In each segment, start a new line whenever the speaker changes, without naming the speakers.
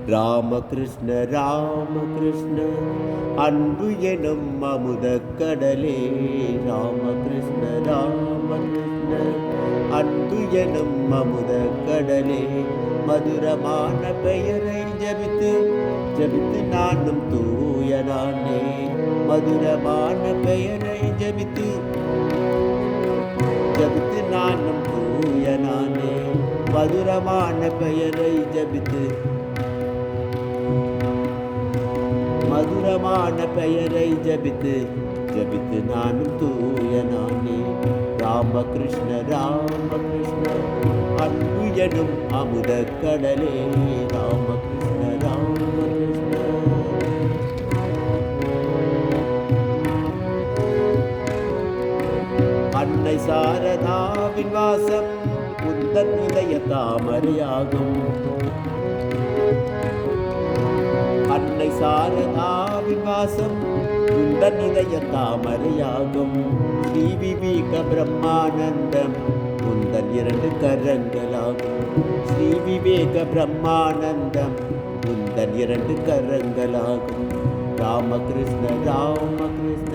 ராமகிருஷ்ண ராமகிருஷ்ண அன்பு எனும் அமுதக் கடலே. ராமகிருஷ்ண ராமகிருஷ்ண அன்பு எனும் அமுதக் கடலே. மதுரமான பெயரை ஜபித்து ஜபித்து நானும் தூயனானே. மதுரமான பெயரை ஜபித்து ஜபித்து நானும் தூயனானே. மதுரமான பெயரை ஜபித்து மதுரமான பெயரை ஜபித்து ஜபித்து நானும் தூயனானே. ராமகிருஷ்ண ராமகிருஷ்ண அன்பு எனும் அமுதக் கடலே. ராமகிருஷ்ண ராமகிருஷ்ண அன்னை சாரதாவின் வாசம் உந்தன் இதய தாமரையாகும். அன்னை சாரதாவின் வாசம் உந்தன் இதய தாமரையாகும். ஸ்ரீ விவேக பிரம்மானந்தம் உந்தன் இரண்டு கரங்களாகும். ஸ்ரீ விவேக பிரம்மானந்தம் உந்தன் இரண்டு கரங்களாகும். ராமகிருஷ்ண ராமகிருஷ்ண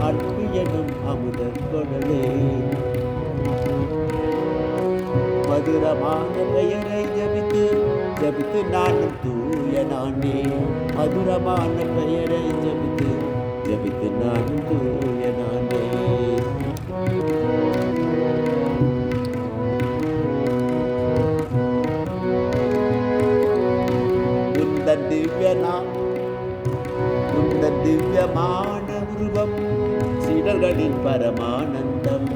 அன்பு எனும் அமுதக் கடலே. மதுரமான பெயரை ஜபித்து ஜபித்து நானும் தூயனானே. மதுரமான பெயரை ஜபித்து ஜபித்து நானும் தூயனானே. உந்தன் திவ்யமான உருவம் சீடர்களின் பரமானந்தம்.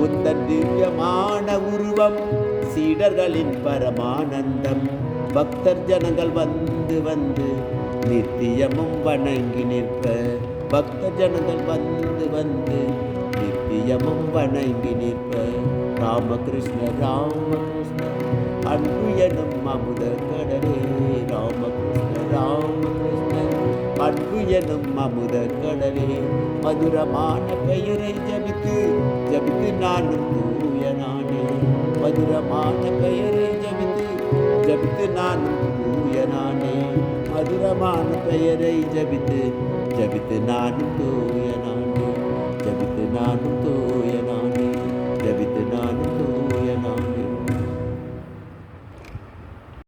உந்தன் திவ்யமான உருவம் சீடர்களின் பரமானந்தம். பக்தர் ஜனங்கள் வந்து வந்து நித்தியமும் வணங்கி நிற்ப. பக்தர் ஜனங்கள் வந்து வந்து நித்தியமும் வணங்கி நிற்ப. ராமகிருஷ்ண ராமகிருஷ்ண அன்பு எனும் அமுதக் கடலே. ராமகிருஷ்ண ராமகிருஷ்ண அன்பு எனும் அமுதக் கடலே. மதுரமான பெயரை ஜபித்து ஜபித்து நானும் தூயனானே. மதுரமான பெயரை ஜபித்து ஜபித்து நானும் தூயனானே. மதுரமான பெயரை ஜபித்து ஜபித்து நானும் தூயனானே. ஜபித்து நானும் தூயனானே. ஜபித்து நானும்